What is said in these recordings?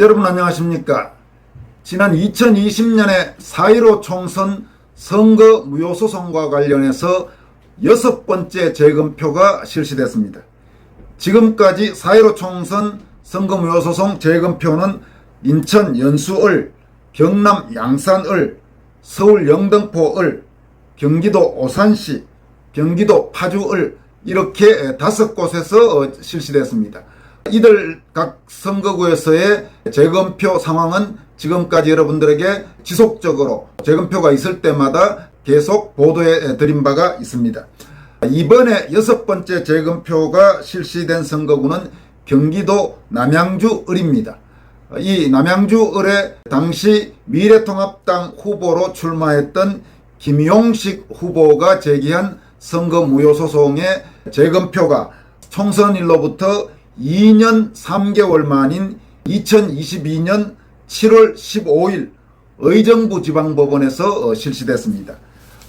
여러분 안녕하십니까? 지난 2020년에 4.15 총선 선거 무효소송과 관련해서 6번째 재검표가 실시됐습니다. 지금까지 4.15 총선 선거 무효소송 재검표는 인천 연수을, 경남 양산을, 서울 영등포을, 경기도 오산시, 경기도 파주을 이렇게 5곳에서 실시됐습니다. 이들 각 선거구에서의 재검표 상황은 지금까지 여러분들에게 지속적으로 재검표가 있을 때마다 계속 보도해 드린 바가 있습니다. 이번에 6번째 재검표가 실시된 선거구는 경기도 남양주을입니다. 이 남양주을에 당시 미래통합당 후보로 출마했던 김용식 후보가 제기한 선거 무효소송의 재검표가 총선일로부터 2년 3개월 만인 2022년 7월 15일 의정부 지방법원에서 실시됐습니다.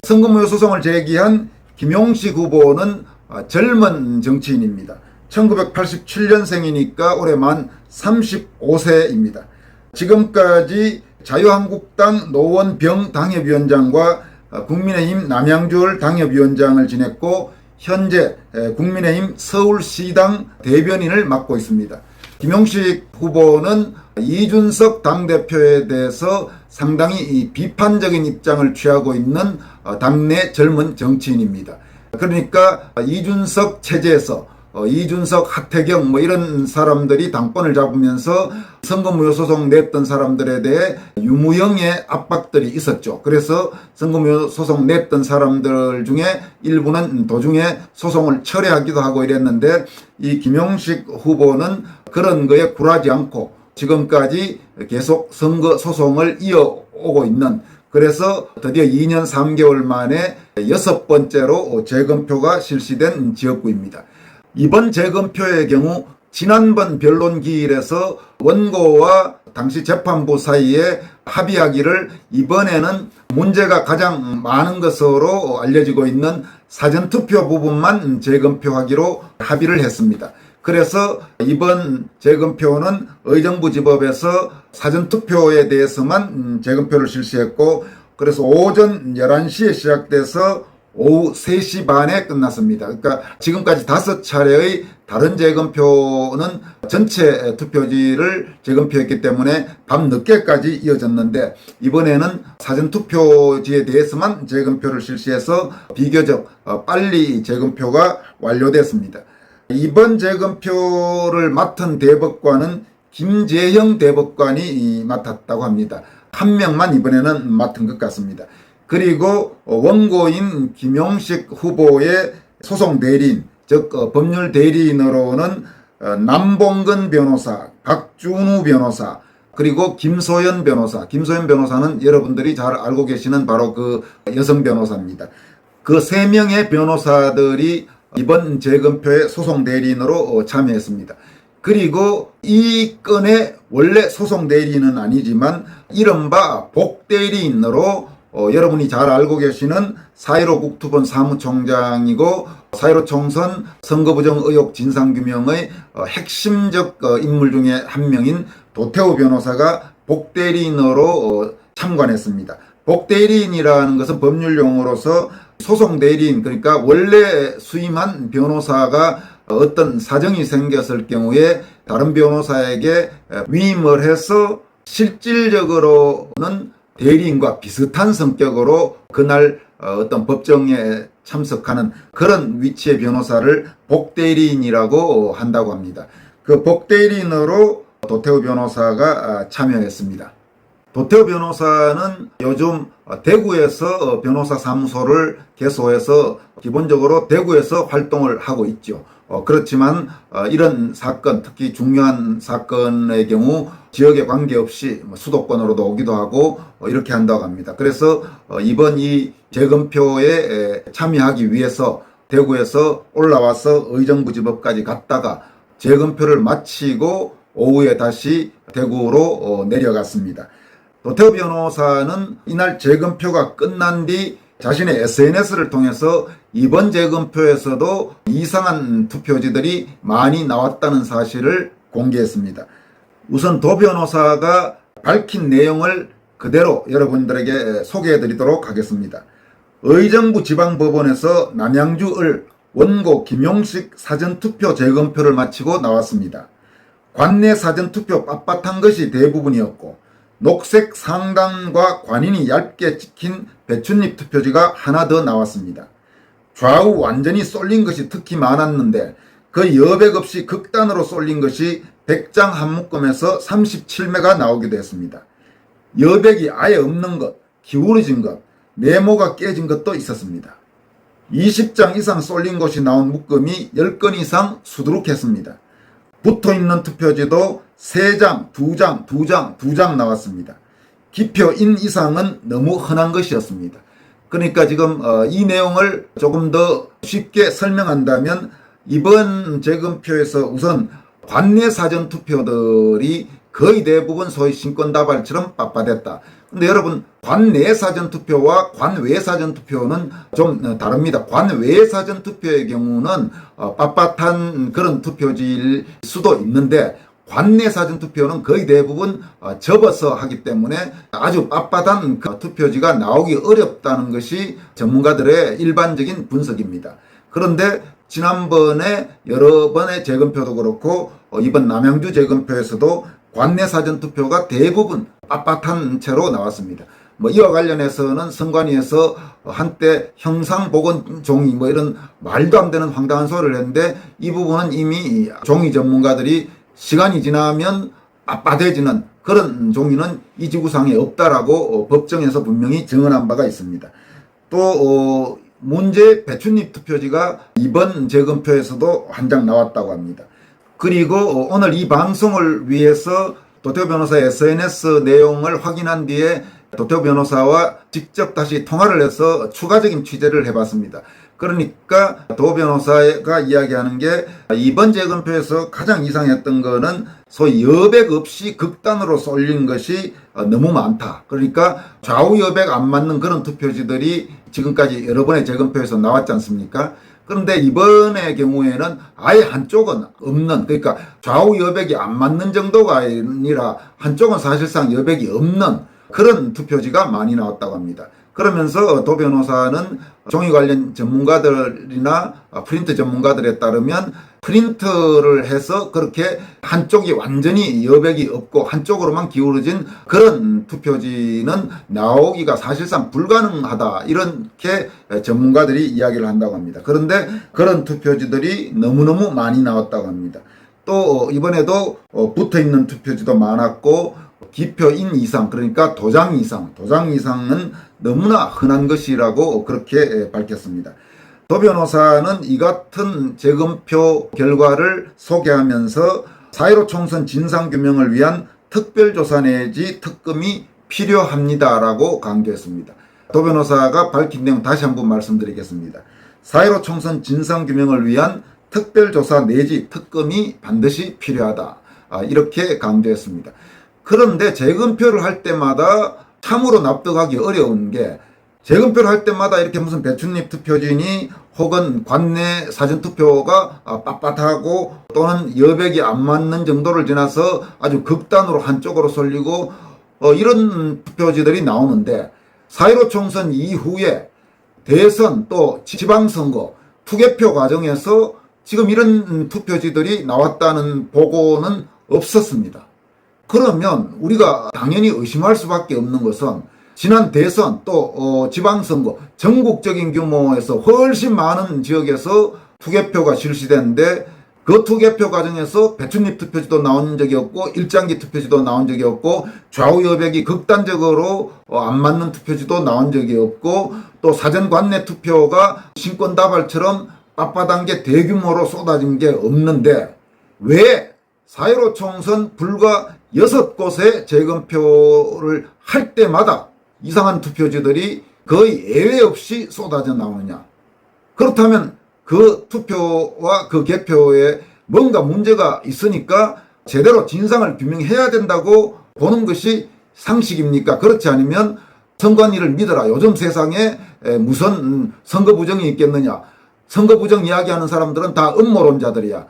선거무효소송을 제기한 김용식 후보는 젊은 정치인입니다. 1987년생이니까 올해 만 35세입니다. 지금까지 자유한국당 노원병 당협위원장과 국민의힘 남양주을 당협위원장을 지냈고 현재 국민의힘 서울시당 대변인을 맡고 있습니다. 김용식 후보는 이준석 당대표에 대해서 상당히 비판적인 입장을 취하고 있는 당내 젊은 정치인입니다. 그러니까 이준석 체제에서 이준석, 하태경 이런 사람들이 당권을 잡으면서 선거무효소송 냈던 사람들에 대해 유무형의 압박들이 있었죠. 그래서 선거무효소송 냈던 사람들 중에 일부는 도중에 소송을 철회하기도 하고 이랬는데 이 김용식 후보는 그런 거에 굴하지 않고 지금까지 계속 선거소송을 이어오고 있는, 그래서 드디어 2년 3개월 만에 6번째로 재검표가 실시된 지역구입니다. 이번 재검표의 경우 지난번 변론기일에서 원고와 당시 재판부 사이에 합의하기를 이번에는 문제가 가장 많은 것으로 알려지고 있는 사전투표 부분만 재검표하기로 합의를 했습니다. 그래서 이번 재검표는 의정부지법에서 사전투표에 대해서만 재검표를 실시했고, 그래서 오전 11시에 시작돼서 오후 3시 반에 끝났습니다. 그러니까 지금까지 5차례의 다른 재검표는 전체 투표지를 재검표했기 때문에 밤 늦게까지 이어졌는데 이번에는 사전투표지에 대해서만 재검표를 실시해서 비교적 빨리 재검표가 완료됐습니다. 이번 재검표를 맡은 대법관은 김재형 대법관이 맡았다고 합니다. 한 명만 이번에는 맡은 것 같습니다. 그리고 원고인 김용식 후보의 소송 대리인, 즉 법률 대리인으로는 남봉근 변호사, 박준우 변호사, 그리고 김소연 변호사. 김소연 변호사는 여러분들이 잘 알고 계시는 바로 그 여성 변호사입니다. 그 3명의 변호사들이 이번 재검표의 소송 대리인으로 참여했습니다. 그리고 이 건의 원래 소송 대리인은 아니지만 이른바 복대리인으로 여러분이 잘 알고 계시는 4.15 국토본 사무총장이고 4.15 총선 선거부정 의혹 진상규명의 핵심적 인물 중에 한 명인 도태우 변호사가 복대리인으로 참관했습니다. 복대리인이라는 것은 법률용어로서 소송대리인, 그러니까 원래 수임한 변호사가 어떤 사정이 생겼을 경우에 다른 변호사에게 위임을 해서 실질적으로는 대리인과 비슷한 성격으로 그날 어떤 법정에 참석하는 그런 위치의 변호사를 복대리인이라고 한다고 합니다. 그 복대리인으로 도태우 변호사가 참여했습니다. 도태우 변호사는 요즘 대구에서 변호사 사무소를 개소해서 기본적으로 대구에서 활동을 하고 있죠. 그렇지만 이런 사건, 특히 중요한 사건의 경우 지역에 관계없이 수도권으로도 오기도 하고 이렇게 한다고 합니다. 그래서 이번 이 재검표에 참여하기 위해서 대구에서 올라와서 의정부지법까지 갔다가 재검표를 마치고 오후에 다시 대구로 내려갔습니다. 도태우 변호사는 이날 재검표가 끝난 뒤 자신의 SNS를 통해서 이번 재검표에서도 이상한 투표지들이 많이 나왔다는 사실을 공개했습니다. 우선 도 변호사가 밝힌 내용을 그대로 여러분들에게 소개해 드리도록 하겠습니다. 의정부 지방법원에서 남양주을 원고 김용식 사전투표 재검표를 마치고 나왔습니다. 관내 사전투표 빳빳한 것이 대부분이었고 녹색 상단과 관인이 얇게 찍힌 배춧잎 투표지가 하나 더 나왔습니다. 좌우 완전히 쏠린 것이 특히 많았는데 그 여백 없이 극단으로 쏠린 것이 100장 한 묶음에서 37매가 나오기도 했습니다. 여백이 아예 없는 것, 기울어진 것, 네모가 깨진 것도 있었습니다. 20장 이상 쏠린 것이 나온 묶음이 10건 이상 수두룩했습니다. 붙어있는 투표지도 3장, 2장, 2장, 2장 나왔습니다. 기표인 이상은 너무 흔한 것이었습니다. 그러니까 지금 이 내용을 조금 더 쉽게 설명한다면 이번 재검표에서 우선 관내 사전투표들이 거의 대부분 소위 신권다발처럼 빳빳했다. 근데 여러분 관내 사전투표와 관외 사전투표는 좀 다릅니다. 관외 사전투표의 경우는 빳빳한 그런 투표지일 수도 있는데 관내 사전투표는 거의 대부분 접어서 하기 때문에 아주 빳빳한 그 투표지가 나오기 어렵다는 것이 전문가들의 일반적인 분석입니다. 그런데 지난번에 여러 번의 재검표도 그렇고 이번 남양주 재검표에서도 관내 사전투표가 대부분 빳빳한 채로 나왔습니다. 이와 관련해서는 선관위에서 한때 형상보건 종이 이런 말도 안 되는 황당한 소리를 했는데 이 부분은 이미 종이 전문가들이 시간이 지나면 빳빳해지는 그런 종이는 이 지구상에 없다라고 법정에서 분명히 증언한 바가 있습니다. 또 문제 배춧잎 투표지가 이번 재검표에서도 한 장 나왔다고 합니다. 그리고 오늘 이 방송을 위해서 도태우 변호사 SNS 내용을 확인한 뒤에 도태우 변호사와 직접 다시 통화를 해서 추가적인 취재를 해봤습니다. 그러니까 도 변호사가 이야기하는 게 이번 재검표에서 가장 이상했던 거는 소위 여백 없이 극단으로 쏠린 것이 너무 많다. 그러니까 좌우 여백 안 맞는 그런 투표지들이 지금까지 여러 번의 재검표에서 나왔지 않습니까? 그런데 이번의 경우에는 아예 한쪽은 없는, 그러니까 좌우 여백이 안 맞는 정도가 아니라 한쪽은 사실상 여백이 없는 그런 투표지가 많이 나왔다고 합니다. 그러면서 도 변호사는 종이 관련 전문가들이나 프린트 전문가들에 따르면 프린트를 해서 그렇게 한쪽이 완전히 여백이 없고 한쪽으로만 기울어진 그런 투표지는 나오기가 사실상 불가능하다, 이렇게 전문가들이 이야기를 한다고 합니다. 그런데 그런 투표지들이 너무너무 많이 나왔다고 합니다. 또 이번에도 붙어있는 투표지도 많았고 기표인 이상, 그러니까 도장 이상은 너무나 흔한 것이라고 그렇게 밝혔습니다. 도 변호사는 이 같은 재검표 결과를 소개하면서 4.15 총선 진상규명을 위한 특별조사 내지 특검이 필요합니다라고 강조했습니다. 도 변호사가 밝힌 내용 다시 한번 말씀드리겠습니다. 4.15 총선 진상규명을 위한 특별조사 내지 특검이 반드시 필요하다, 이렇게 강조했습니다. 그런데 재검표를 할 때마다 참으로 납득하기 어려운 게, 재검표를 할 때마다 이렇게 무슨 배춧잎 투표지니 혹은 관내 사전투표가 빳빳하고 또는 여백이 안 맞는 정도를 지나서 아주 극단으로 한쪽으로 쏠리고 이런 투표지들이 나오는데 4.15 총선 이후에 대선 또 지방선거 투개표 과정에서 지금 이런 투표지들이 나왔다는 보고는 없었습니다. 그러면 우리가 당연히 의심할 수밖에 없는 것은 지난 대선 또 지방선거 전국적인 규모에서 훨씬 많은 지역에서 투개표가 실시되는데 그 투개표 과정에서 배춧잎 투표지도 나온 적이 없고 일장기 투표지도 나온 적이 없고 좌우 여백이 극단적으로 안 맞는 투표지도 나온 적이 없고 또 사전 관내 투표가 신권다발처럼 빳빳한 게 대규모로 쏟아진 게 없는데 왜 4.15 총선 불과 6곳의 재검표를 할 때마다 이상한 투표지들이 거의 예외 없이 쏟아져 나오느냐. 그렇다면 그 투표와 그 개표에 뭔가 문제가 있으니까 제대로 진상을 규명해야 된다고 보는 것이 상식입니까? 그렇지 않으면 선관위를 믿어라. 요즘 세상에 무슨 선거 부정이 있겠느냐. 선거 부정 이야기하는 사람들은 다 음모론자들이야.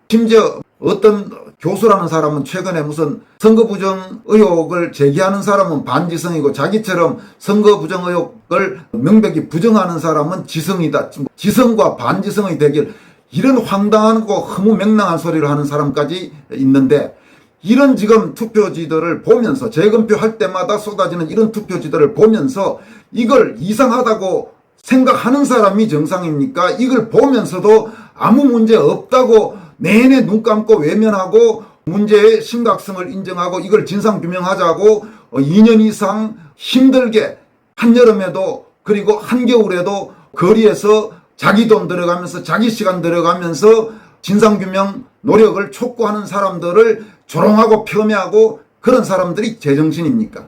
심지어 어떤 교수라는 사람은 최근에 무슨 선거 부정 의혹을 제기하는 사람은 반지성이고 자기처럼 선거 부정 의혹을 명백히 부정하는 사람은 지성이다. 지성과 반지성의 대결, 이런 황당하고 허무맹랑한 소리를 하는 사람까지 있는데, 이런 지금 투표지들을 보면서, 재검표 할 때마다 쏟아지는 이런 투표지들을 보면서 이걸 이상하다고 생각하는 사람이 정상입니까? 이걸 보면서도 아무 문제 없다고 내내 눈 감고 외면하고 문제의 심각성을 인정하고 이걸 진상규명하자고 2년 이상 힘들게 한여름에도 그리고 한겨울에도 거리에서 자기 돈 들어가면서 자기 시간 들어가면서 진상규명 노력을 촉구하는 사람들을 조롱하고 폄훼하고 그런 사람들이 제정신입니까?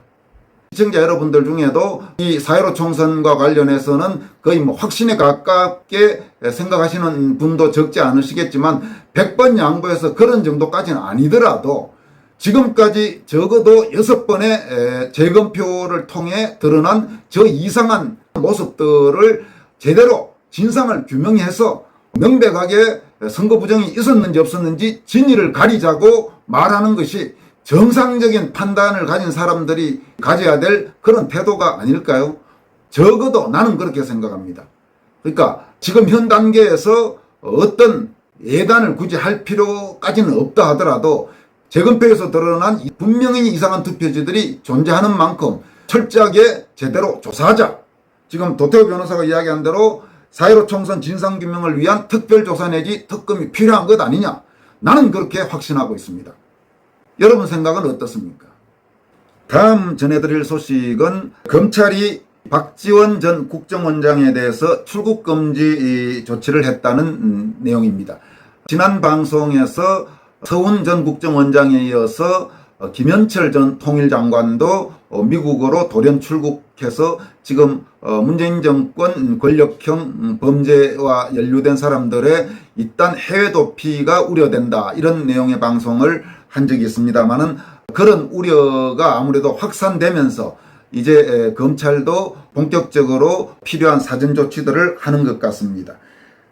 시청자 여러분들 중에도 이 4.15 총선과 관련해서는 거의 확신에 가깝게 생각하시는 분도 적지 않으시겠지만 100번 양보해서 그런 정도까지는 아니더라도 지금까지 적어도 6번의 재검표를 통해 드러난 저 이상한 모습들을 제대로 진상을 규명해서 명백하게 선거 부정이 있었는지 없었는지 진위를 가리자고 말하는 것이 정상적인 판단을 가진 사람들이 가져야 될 그런 태도가 아닐까요? 적어도 나는 그렇게 생각합니다. 그러니까 지금 현 단계에서 어떤 예단을 굳이 할 필요까지는 없다 하더라도 재검표에서 드러난 분명히 이상한 투표지들이 존재하는 만큼 철저하게 제대로 조사하자. 지금 도태우 변호사가 이야기한 대로 4.15 총선 진상규명을 위한 특별조사 내지 특검이 필요한 것 아니냐. 나는 그렇게 확신하고 있습니다. 여러분 생각은 어떻습니까? 다음 전해드릴 소식은 검찰이 박지원 전 국정원장에 대해서 출국금지 조치를 했다는 내용입니다. 지난 방송에서 서훈 전 국정원장에 이어서 김현철 전 통일장관도 미국으로 돌연 출국해서 지금 문재인 정권 권력형 범죄와 연루된 사람들의 일단 해외 도피가 우려된다, 이런 내용의 방송을 한 적이 있습니다만은 그런 우려가 아무래도 확산되면서 이제 검찰도 본격적으로 필요한 사전 조치들을 하는 것 같습니다.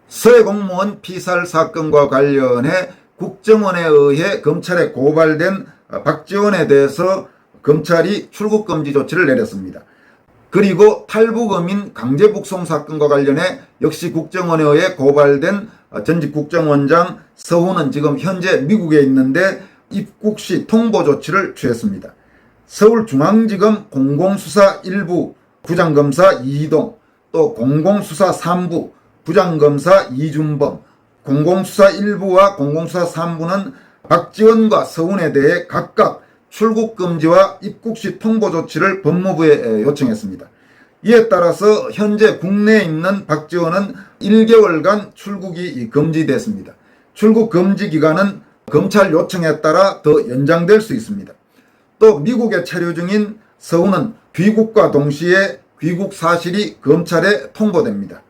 서해 공무원 피살 사건과 관련해 국정원에 의해 검찰에 고발된 박지원에 대해서 검찰이 출국금지 조치를 내렸습니다. 그리고 탈북어민 강제북송 사건과 관련해 역시 국정원에 의해 고발된 전직 국정원장 서훈은 지금 현재 미국에 있는데 입국 시 통보 조치를 취했습니다. 서울중앙지검 공공수사 1부 부장검사 이희동, 또 공공수사 3부 부장검사 이준범, 공공수사 1부와 공공수사 3부는 박지원과 서훈에 대해 각각 출국금지와 입국 시 통보 조치를 법무부에 요청했습니다. 이에 따라서 현재 국내에 있는 박지원은 1개월간 출국이 금지됐습니다. 출국 금지 기간은 검찰 요청에 따라 더 연장될 수 있습니다. 또 미국에 체류 중인 서훈은 귀국과 동시에 귀국 사실이 검찰에 통보됩니다.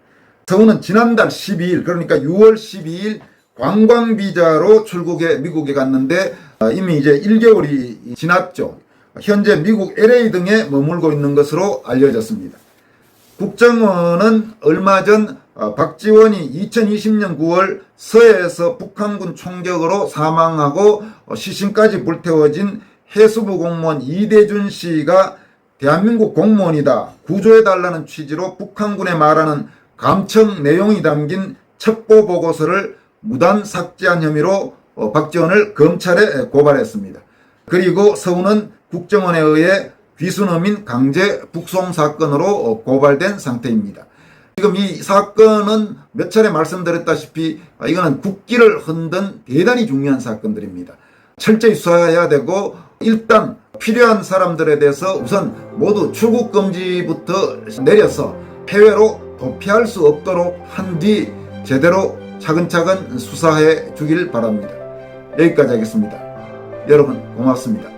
서훈은 지난달 12일, 그러니까 6월 12일 관광비자로 출국해 미국에 갔는데 이미 이제 1개월이 지났죠. 현재 미국 LA 등에 머물고 있는 것으로 알려졌습니다. 국정원은 얼마 전 박지원이 2020년 9월 서해에서 북한군 총격으로 사망하고 시신까지 불태워진 해수부 공무원 이대준 씨가 대한민국 공무원이다, 구조해달라는 취지로 북한군에 말하는 감청 내용이 담긴 첩보 보고서를 무단 삭제한 혐의로 박지원을 검찰에 고발했습니다. 그리고 서훈은 국정원에 의해 귀순어민 강제 북송 사건으로 고발된 상태입니다. 지금 이 사건은 몇 차례 말씀드렸다시피 이거는 국기를 흔든 대단히 중요한 사건들입니다. 철저히 수사해야 되고 일단 필요한 사람들에 대해서 우선 모두 출국금지부터 내려서 해외로 도피할 수 없도록 한 뒤 제대로 차근차근 수사해 주길 바랍니다. 여기까지 하겠습니다. 여러분 고맙습니다.